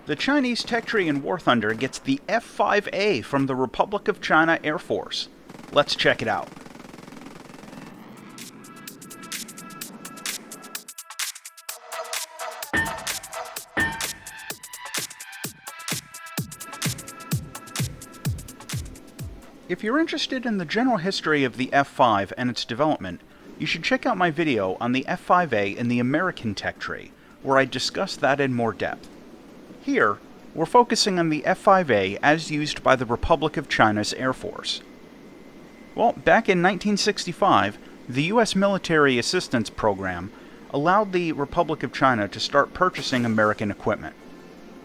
The Chinese tech tree in War Thunder gets the F-5A from the Republic of China Air Force. Let's check it out. If you're interested in the general history of the F-5 and its development, you should check out my video on the F-5A and the American tech tree, where I discuss that in more depth. Here, we're focusing on the F-5A as used by the Republic of China's Air Force. Well, back in 1965, the U.S. Military Assistance Program allowed the Republic of China to start purchasing American equipment.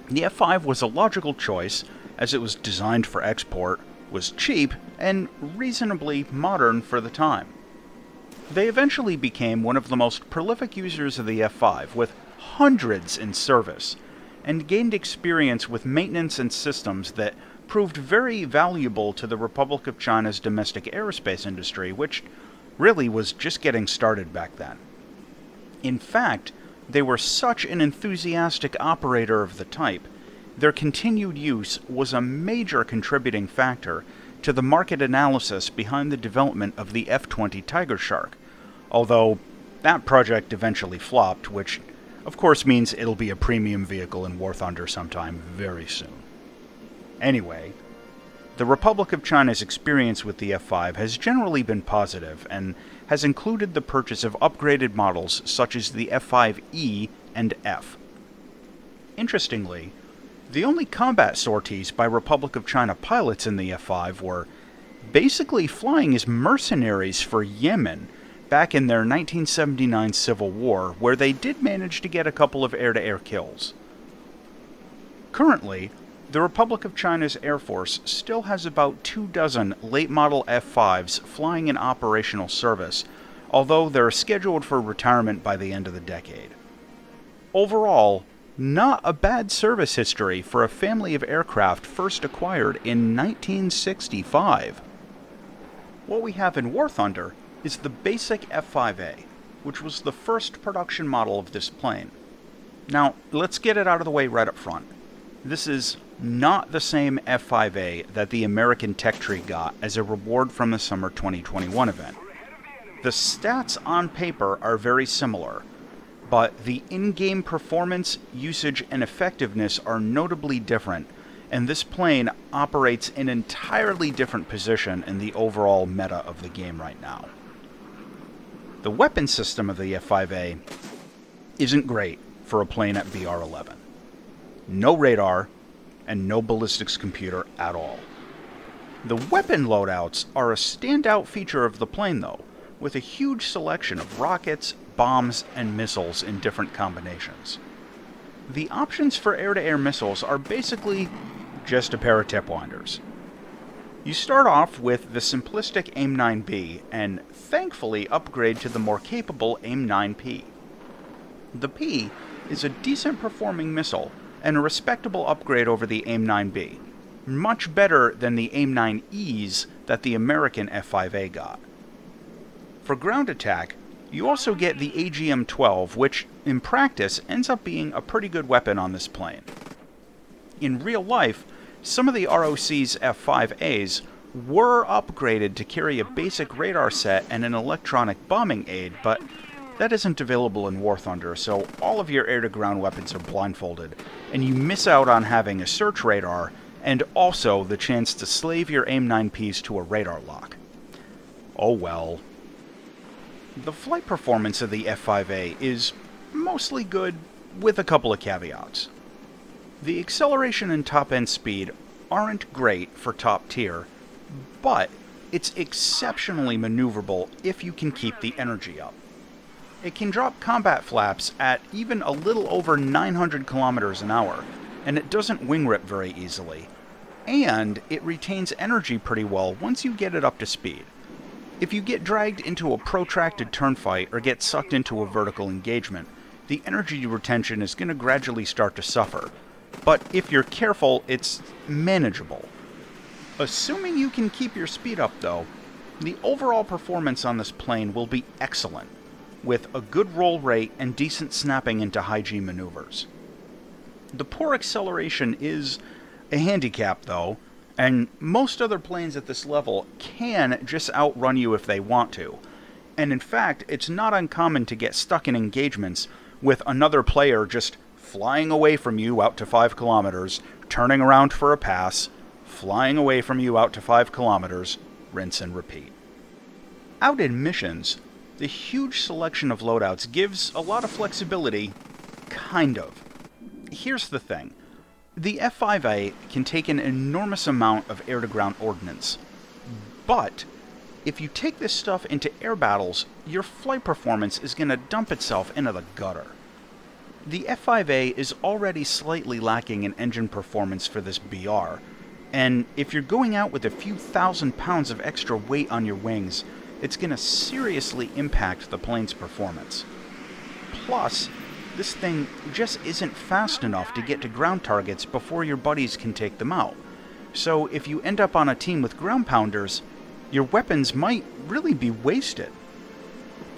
The F-5 was a logical choice, as it was designed for export, was cheap, and reasonably modern for the time. They eventually became one of the most prolific users of the F-5, with hundreds in service, and gained experience with maintenance and systems that proved very valuable to the Republic of China's domestic aerospace industry, which really was just getting started back then. In fact, they were such an enthusiastic operator of the type, their continued use was a major contributing factor to the market analysis behind the development of the F-20 Tiger Shark, although that project eventually flopped, which of course means it'll be a premium vehicle in War Thunder sometime very soon. Anyway, the Republic of China's experience with the F-5 has generally been positive and has included the purchase of upgraded models such as the F-5E and F. Interestingly, the only combat sorties by Republic of China pilots in the F-5 were basically flying as mercenaries for Yemen back in their 1979 Civil War, where they did manage to get a couple of air-to-air kills. Currently, the Republic of China's Air Force still has about 24 late-model F-5s flying in operational service, although they're scheduled for retirement by the end of the decade. Overall, not a bad service history for a family of aircraft first acquired in 1965. What we have in War Thunder is the basic F-5A, which was the first production model of this plane. Now, let's get it out of the way right up front. This is not the same F-5A that the American tech tree got as a reward from the summer 2021 event. The stats on paper are very similar, but the in-game performance, usage, and effectiveness are notably different, and this plane operates in an entirely different position in the overall meta of the game right now. The weapon system of the F-5A isn't great for a plane at BR-11. No radar, and no ballistics computer at all. The weapon loadouts are a standout feature of the plane though, with a huge selection of rockets, bombs, and missiles in different combinations. The options for air-to-air missiles are basically just a pair of tip winders. You start off with the simplistic AIM-9B, and thankfully upgrade to the more capable AIM-9P. The P is a decent performing missile, and a respectable upgrade over the AIM-9B, much better than the AIM-9Es that the American F-5A got. For ground attack, you also get the AGM-12, which, in practice, ends up being a pretty good weapon on this plane. In real life, some of the ROC's F-5As were upgraded to carry a basic radar set and an electronic bombing aid, but that isn't available in War Thunder, so all of your air-to-ground weapons are blindfolded, and you miss out on having a search radar, and also the chance to slave your AIM-9Ps to a radar lock. Oh well. The flight performance of the F-5A is mostly good, with a couple of caveats. The acceleration and top-end speed aren't great for top tier, but it's exceptionally maneuverable if you can keep the energy up. It can drop combat flaps at even a little over 900 kilometers an hour, and it doesn't wing rip very easily. And it retains energy pretty well once you get it up to speed. If you get dragged into a protracted turn fight or get sucked into a vertical engagement, the energy retention is going to gradually start to suffer. But if you're careful, it's manageable. Assuming you can keep your speed up though, the overall performance on this plane will be excellent, with a good roll rate and decent snapping into high G maneuvers. The poor acceleration is a handicap, though, and most other planes at this level can just outrun you if they want to. And in fact, it's not uncommon to get stuck in engagements with another player just flying away from you out to 5 kilometers, turning around for a pass, flying away from you out to 5 kilometers, rinse and repeat. Out in missions, the huge selection of loadouts gives a lot of flexibility, kind of. Here's the thing. The F-5A can take an enormous amount of air-to-ground ordnance, but if you take this stuff into air battles, your flight performance is going to dump itself into the gutter. The F-5A is already slightly lacking in engine performance for this BR, and if you're going out with a few thousand pounds of extra weight on your wings, it's going to seriously impact the plane's performance. Plus, this thing just isn't fast enough to get to ground targets before your buddies can take them out. So if you end up on a team with ground pounders, your weapons might really be wasted.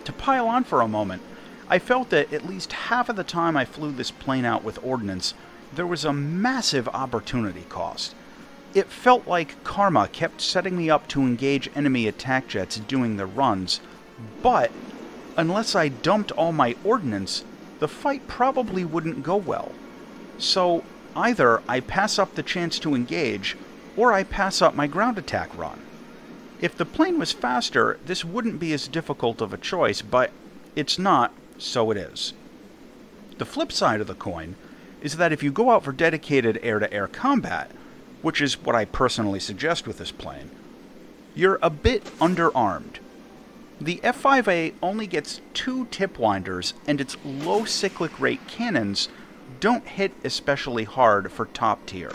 To pile on for a moment, I felt that at least half of the time I flew this plane out with Ordnance, there was a massive opportunity cost. It felt like karma kept setting me up to engage enemy attack jets doing their runs, but unless I dumped all my ordnance, the fight probably wouldn't go well. So either I pass up the chance to engage, or I pass up my ground attack run. If the plane was faster, this wouldn't be as difficult of a choice, but it's not, so it is. The flip side of the coin is that if you go out for dedicated air-to-air combat, which is what I personally suggest with this plane, you're a bit underarmed. The F-5A only gets 2 tip winders, and its low cyclic rate cannons don't hit especially hard for top tier.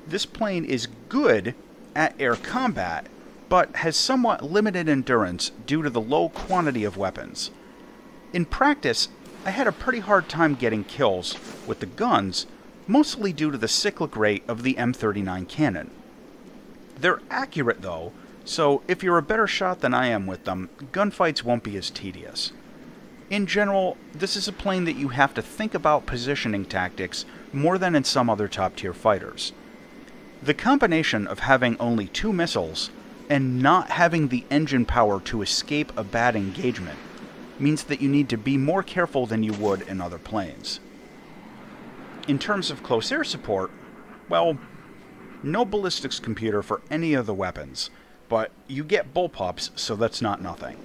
This plane is good at air combat, but has somewhat limited endurance due to the low quantity of weapons. In practice, I had a pretty hard time getting kills with the guns, mostly due to the cyclic rate of the M39 cannon. They're accurate though, so if you're a better shot than I am with them, gunfights won't be as tedious. In general, this is a plane that you have to think about positioning tactics more than in some other top-tier fighters. The combination of having only 2 missiles and not having the engine power to escape a bad engagement means that you need to be more careful than you would in other planes. In terms of close air support, well, no ballistics computer for any of the weapons, but you get bullpups, so that's not nothing.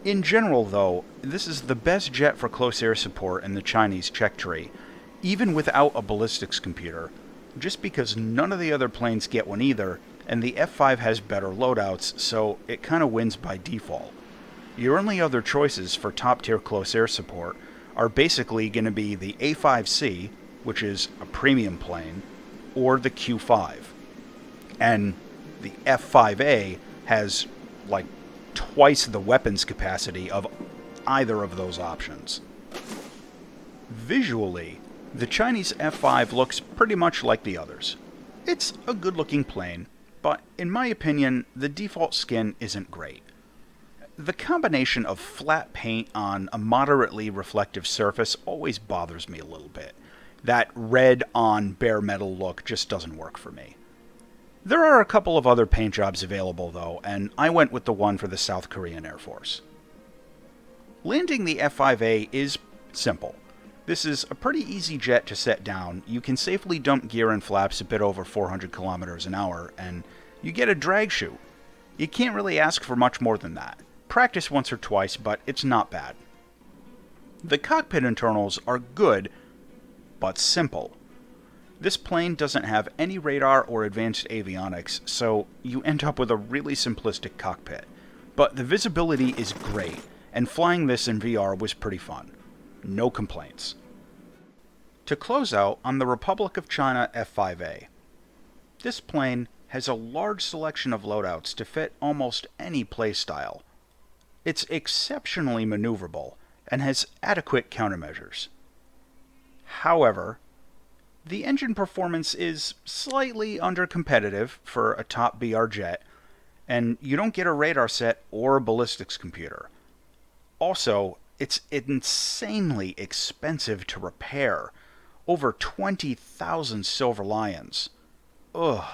In general, though, this is the best jet for close air support in the Chinese check tree, even without a ballistics computer, just because none of the other planes get one either, and the F-5 has better loadouts, so it kind of wins by default. Your only other choices for top-tier close air support are basically going to be the A5C, which is a premium plane, or the Q5. And the F-5A has like twice the weapons capacity of either of those options. Visually, the Chinese F-5 looks pretty much like the others. It's a good-looking plane, but in my opinion, the default skin isn't great. The combination of flat paint on a moderately reflective surface always bothers me a little bit. That red on bare metal look just doesn't work for me. There are a couple of other paint jobs available though, and I went with the one for the South Korean Air Force. Landing the F-5A is simple. This is a pretty easy jet to set down. You can safely dump gear and flaps a bit over 400 kilometers an hour, and you get a drag chute. You can't really ask for much more than that. Practice once or twice, but it's not bad. The cockpit internals are good, but simple. This plane doesn't have any radar or advanced avionics, so you end up with a really simplistic cockpit. But the visibility is great, and flying this in VR was pretty fun. No complaints. To close out on the Republic of China F-5A. This plane has a large selection of loadouts to fit almost any playstyle. It's exceptionally maneuverable and has adequate countermeasures. However, the engine performance is slightly under-competitive for a top BR jet, and you don't get a radar set or a ballistics computer. Also, it's insanely expensive to repair. over 20,000 Silver Lions. Ugh.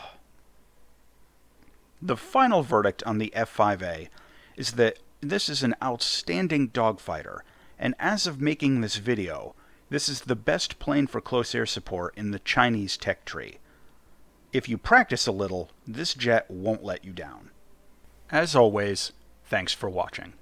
The final verdict on the F-5A is that this is an outstanding dogfighter, and as of making this video, this is the best plane for close air support in the Chinese tech tree. If you practice a little, this jet won't let you down. As always, thanks for watching.